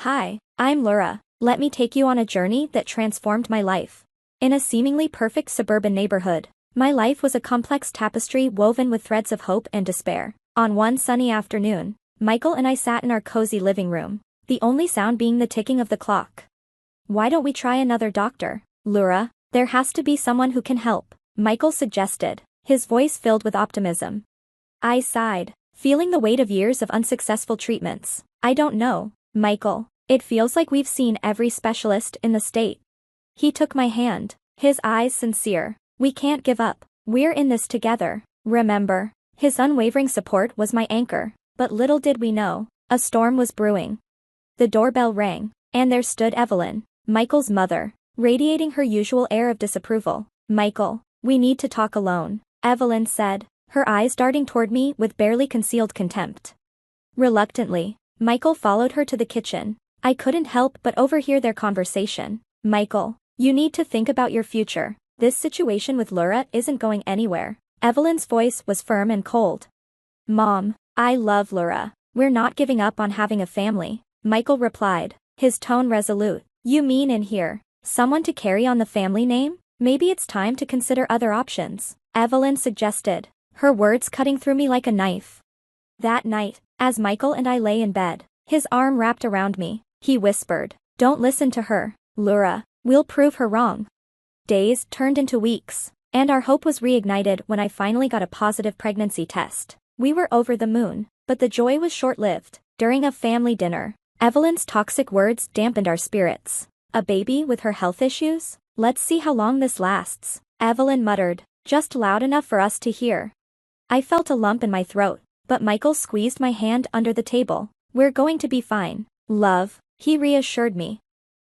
Hi, I'm Laura. Let me take you on a journey that transformed my life. In a seemingly perfect suburban neighborhood, my life was a complex tapestry woven with threads of hope and despair. On one sunny afternoon, Michael and I sat in our cozy living room, the only sound being the ticking of the clock. Why don't we try another doctor, Laura? There has to be someone who can help, Michael suggested, his voice filled with optimism. I sighed, feeling the weight of years of unsuccessful treatments. I don't know, Michael. It feels like we've seen every specialist in the state. He took my hand, his eyes sincere. We can't give up. We're in this together, remember? His unwavering support was my anchor, but little did we know, a storm was brewing. The doorbell rang, and there stood Evelyn, Michael's mother, radiating her usual air of disapproval. Michael, we need to talk alone, Evelyn said, her eyes darting toward me with barely concealed contempt. Reluctantly, Michael followed her to the kitchen. I couldn't help but overhear their conversation. Michael, you need to think about your future. This situation with Laura isn't going anywhere. Evelyn's voice was firm and cold. Mom, I love Laura. We're not giving up on having a family, Michael replied, his tone resolute. You mean in here, someone to carry on the family name? Maybe it's time to consider other options, Evelyn suggested, her words cutting through me like a knife. That night, as Michael and I lay in bed, his arm wrapped around me, he whispered, don't listen to her, Laura, we'll prove her wrong. Days turned into weeks, and our hope was reignited when I finally got a positive pregnancy test. We were over the moon, but the joy was short-lived. During a family dinner, Evelyn's toxic words dampened our spirits. A baby with her health issues? Let's see how long this lasts, Evelyn muttered, just loud enough for us to hear. I felt a lump in my throat, but Michael squeezed my hand under the table. We're going to be fine, love, he reassured me.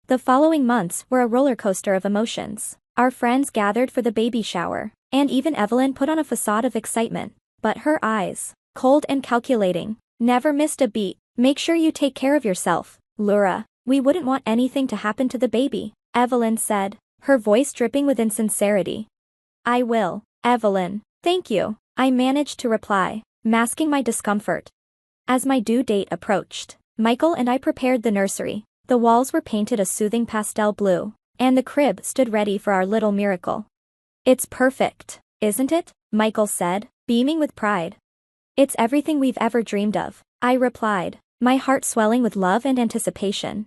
The following months were a roller coaster of emotions. Our friends gathered for the baby shower, and even Evelyn put on a facade of excitement. But her eyes, cold and calculating, never missed a beat. Make sure you take care of yourself, Laura. We wouldn't want anything to happen to the baby, Evelyn said, her voice dripping with insincerity. I will, Evelyn. Thank you, I managed to reply, masking my discomfort. As my due date approached, Michael and I prepared the nursery. The walls were painted a soothing pastel blue, and the crib stood ready for our little miracle. It's perfect, isn't it? Michael said, beaming with pride. It's everything we've ever dreamed of, I replied, my heart swelling with love and anticipation.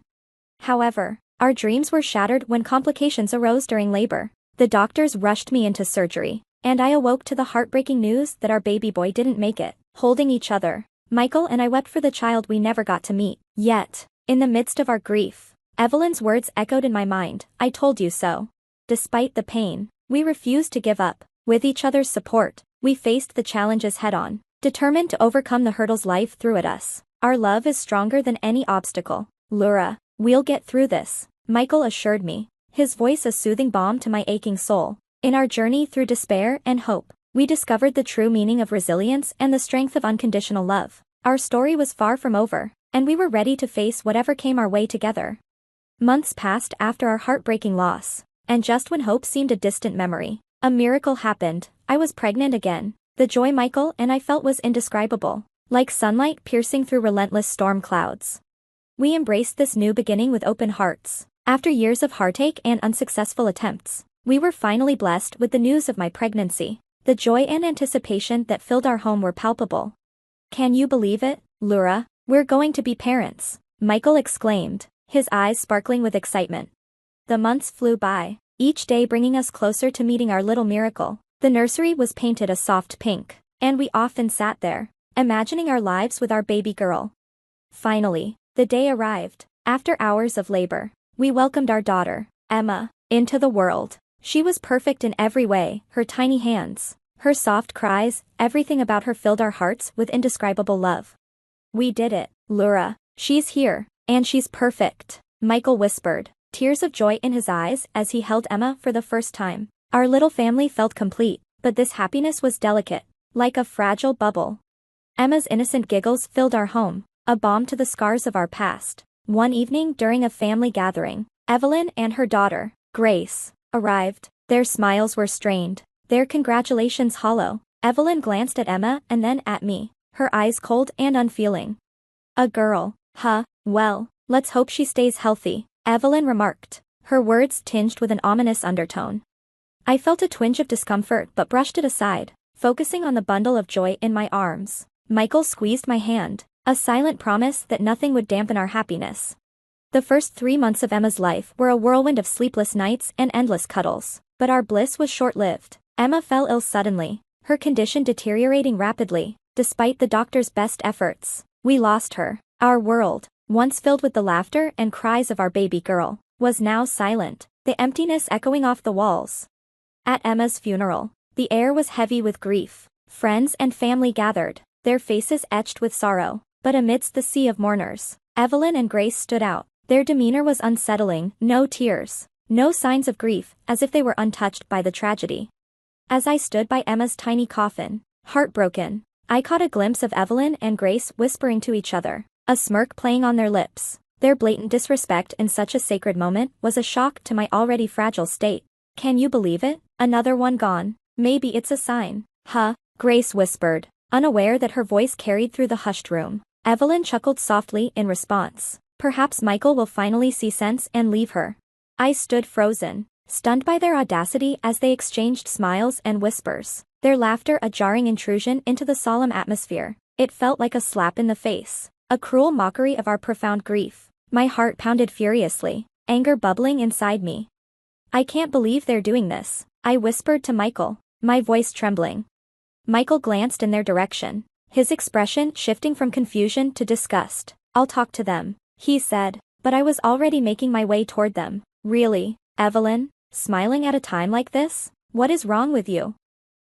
However, our dreams were shattered when complications arose during labor. The doctors rushed me into surgery, and I awoke to the heartbreaking news that our baby boy didn't make it. Holding each other, Michael and I wept for the child we never got to meet. Yet, in the midst of our grief, Evelyn's words echoed in my mind, I told you so. Despite the pain, we refused to give up. With each other's support, we faced the challenges head-on, determined to overcome the hurdles life threw at us. Our love is stronger than any obstacle. Laura, we'll get through this, Michael assured me, his voice a soothing balm to my aching soul. In our journey through despair and hope, we discovered the true meaning of resilience and the strength of unconditional love. Our story was far from over, and we were ready to face whatever came our way together. Months passed after our heartbreaking loss, and just when hope seemed a distant memory, a miracle happened. I was pregnant again. The joy Michael and I felt was indescribable, like sunlight piercing through relentless storm clouds. We embraced this new beginning with open hearts. After years of heartache and unsuccessful attempts, we were finally blessed with the news of my pregnancy. The joy and anticipation that filled our home were palpable. Can you believe it, Laura? We're going to be parents, Michael exclaimed, his eyes sparkling with excitement. The months flew by, each day bringing us closer to meeting our little miracle. The nursery was painted a soft pink, and we often sat there, imagining our lives with our baby girl. Finally, the day arrived. After hours of labor, we welcomed our daughter, Emma, into the world. She was perfect in every way, her tiny hands, her soft cries, everything about her filled our hearts with indescribable love. We did it, Laura. She's here, and she's perfect, Michael whispered, tears of joy in his eyes as he held Emma for the first time. Our little family felt complete, but this happiness was delicate, like a fragile bubble. Emma's innocent giggles filled our home, a balm to the scars of our past. One evening during a family gathering, Evelyn and her daughter, Grace, arrived. Their smiles were strained, their congratulations hollow. Evelyn glanced at Emma and then at me, her eyes cold and unfeeling. A girl, huh? Well, Let's hope she stays healthy, Evelyn remarked, her words tinged with an ominous undertone. I felt a twinge of discomfort but brushed it aside, focusing on the bundle of joy in my arms. Michael squeezed my hand, a silent promise that nothing would dampen our happiness. The first 3 months of Emma's life were a whirlwind of sleepless nights and endless cuddles, but our bliss was short-lived. Emma fell ill suddenly, her condition deteriorating rapidly. Despite the doctor's best efforts, we lost her. Our world, once filled with the laughter and cries of our baby girl, was now silent, the emptiness echoing off the walls. At Emma's funeral, the air was heavy with grief. Friends and family gathered, their faces etched with sorrow, but amidst the sea of mourners, Evelyn and Grace stood out. Their demeanor was unsettling, no tears, no signs of grief, as if they were untouched by the tragedy. As I stood by Emma's tiny coffin, heartbroken, I caught a glimpse of Evelyn and Grace whispering to each other, a smirk playing on their lips. Their blatant disrespect in such a sacred moment was a shock to my already fragile state. Can you believe it? Another one gone. Maybe it's a sign. Huh? Grace whispered, unaware that her voice carried through the hushed room. Evelyn chuckled softly in response. Perhaps Michael will finally see sense and leave her. I stood frozen, stunned by their audacity as they exchanged smiles and whispers, their laughter a jarring intrusion into the solemn atmosphere. It felt like a slap in the face, a cruel mockery of our profound grief. My heart pounded furiously, anger bubbling inside me. I can't believe they're doing this, I whispered to Michael, my voice trembling. Michael glanced in their direction, his expression shifting from confusion to disgust. I'll talk to them, he said, but I was already making my way toward them. Really, Evelyn? Smiling at a time like this? What is wrong with you?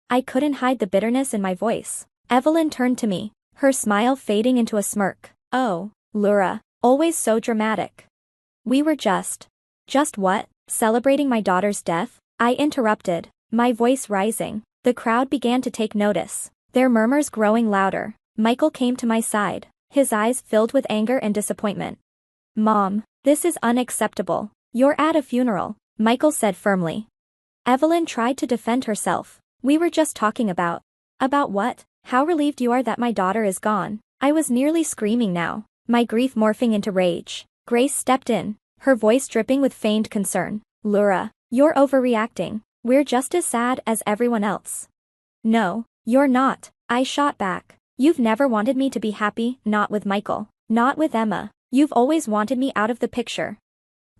I couldn't hide the bitterness in my voice. Evelyn turned to me, her smile fading into a smirk. Oh, Laura, always so dramatic. We were just what? Celebrating my daughter's death? I interrupted, my voice rising. The crowd began to take notice, their murmurs growing louder. Michael came to my side, his eyes filled with anger and disappointment. Mom, this is unacceptable. You're at a funeral, Michael said firmly. Evelyn tried to defend herself. We were just talking about what? How relieved you are that my daughter is gone. I was nearly screaming now, my grief morphing into rage. Grace stepped in, her voice dripping with feigned concern. Laura, you're overreacting. We're just as sad as everyone else. No, you're not, I shot back. You've never wanted me to be happy, not with Michael, not with Emma. You've always wanted me out of the picture.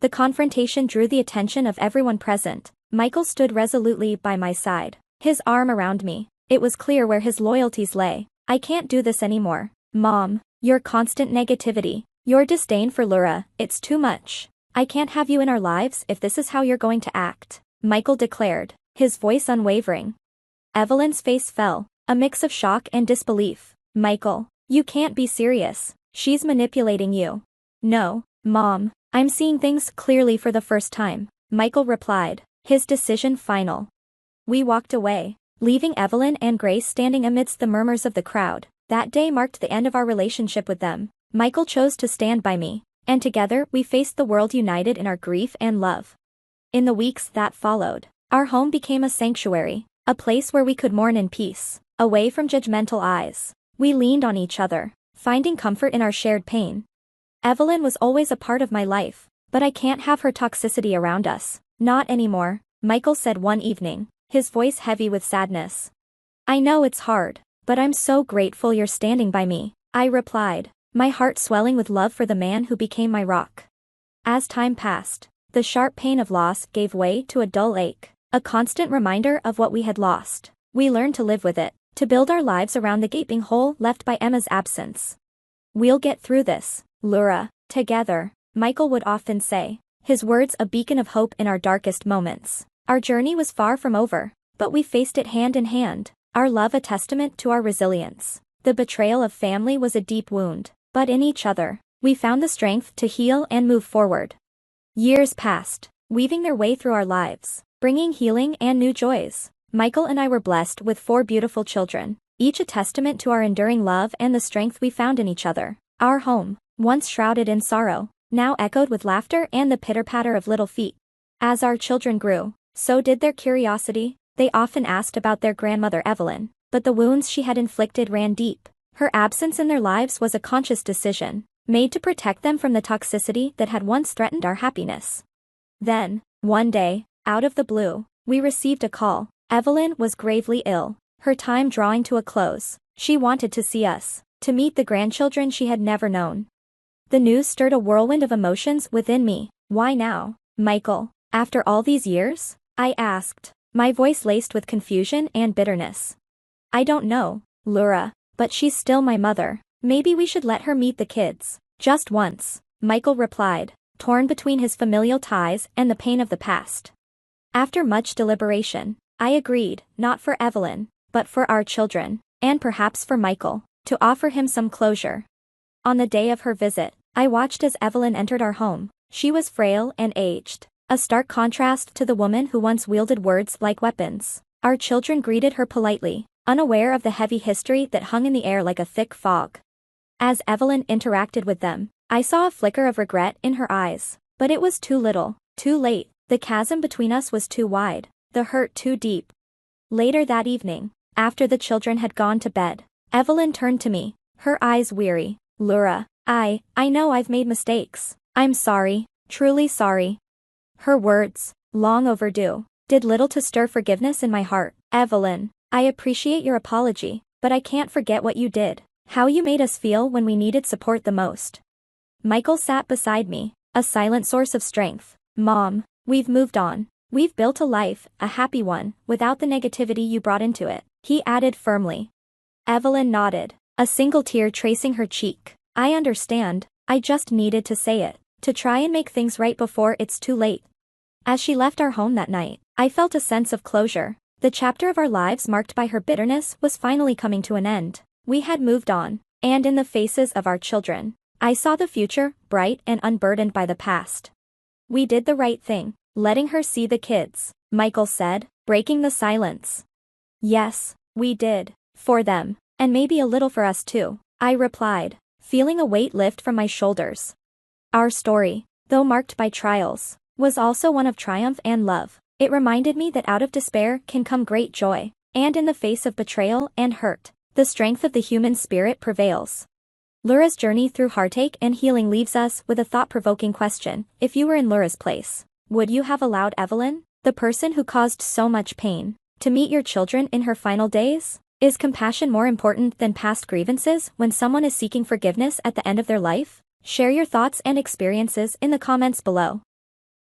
The confrontation drew the attention of everyone present. Michael stood resolutely by my side, his arm around me. It was clear where his loyalties lay. I can't do this anymore. Mom, your constant negativity, your disdain for Laura, it's too much. I can't have you in our lives if this is how you're going to act, Michael declared, his voice unwavering. Evelyn's face fell, a mix of shock and disbelief. Michael, you can't be serious. She's manipulating you. No, Mom, I'm seeing things clearly for the first time, Michael replied, his decision final. We walked away, leaving Evelyn and Grace standing amidst the murmurs of the crowd. That day marked the end of our relationship with them. Michael chose to stand by me, and together we faced the world united in our grief and love. In the weeks that followed, our home became a sanctuary, a place where we could mourn in peace, away from judgmental eyes. We leaned on each other, finding comfort in our shared pain. Evelyn was always a part of my life, but I can't have her toxicity around us. Not anymore, Michael said one evening, his voice heavy with sadness. I know it's hard, but I'm so grateful you're standing by me, I replied, my heart swelling with love for the man who became my rock. As time passed, the sharp pain of loss gave way to a dull ache, a constant reminder of what we had lost. We learned to live with it, to build our lives around the gaping hole left by Emma's absence. We'll get through this, Laura, together, Michael would often say, his words a beacon of hope in our darkest moments. Our journey was far from over, but we faced it hand in hand, our love a testament to our resilience. The betrayal of family was a deep wound, but in each other, we found the strength to heal and move forward. Years passed, weaving their way through our lives, bringing healing and new joys. Michael and I were blessed with 4 beautiful children, each a testament to our enduring love and the strength we found in each other. Our home, once shrouded in sorrow, now echoed with laughter and the pitter-patter of little feet. As our children grew, so did their curiosity. They often asked about their grandmother Evelyn, but the wounds she had inflicted ran deep. Her absence in their lives was a conscious decision, made to protect them from the toxicity that had once threatened our happiness. Then, one day, out of the blue, we received a call. Evelyn was gravely ill, her time drawing to a close. She wanted to see us, to meet the grandchildren she had never known. The news stirred a whirlwind of emotions within me. Why now, Michael? After all these years? I asked, my voice laced with confusion and bitterness. I don't know, Laura, but she's still my mother. Maybe we should let her meet the kids. Just once, Michael replied, torn between his familial ties and the pain of the past. After much deliberation, I agreed, not for Evelyn, but for our children, and perhaps for Michael, to offer him some closure. On the day of her visit, I watched as Evelyn entered our home. She was frail and aged, a stark contrast to the woman who once wielded words like weapons. Our children greeted her politely, unaware of the heavy history that hung in the air like a thick fog. As Evelyn interacted with them, I saw a flicker of regret in her eyes, but it was too little, too late. The chasm between us was too wide, the hurt too deep. Later that evening, after the children had gone to bed, Evelyn turned to me, her eyes weary. Laura, I know I've made mistakes. I'm sorry, truly sorry. Her words, long overdue, did little to stir forgiveness in my heart. Evelyn, I appreciate your apology, but I can't forget what you did, how you made us feel when we needed support the most. Michael sat beside me, a silent source of strength. Mom, we've moved on. We've built a life, a happy one, without the negativity you brought into it, he added firmly. Evelyn nodded, a single tear tracing her cheek. I understand, I just needed to say it, to try and make things right before it's too late. As she left our home that night, I felt a sense of closure. The chapter of our lives marked by her bitterness was finally coming to an end. We had moved on, and in the faces of our children, I saw the future, bright and unburdened by the past. We did the right thing, letting her see the kids, Michael said, breaking the silence. Yes, we did, for them, and maybe a little for us too, I replied, feeling a weight lift from my shoulders. Our story, though marked by trials, was also one of triumph and love. It reminded me that out of despair can come great joy, and in the face of betrayal and hurt, the strength of the human spirit prevails. Laura's journey through heartache and healing leaves us with a thought-provoking question. If you were in Laura's place, would you have allowed Evelyn, the person who caused so much pain, to meet your children in her final days? Is compassion more important than past grievances when someone is seeking forgiveness at the end of their life? Share your thoughts and experiences in the comments below.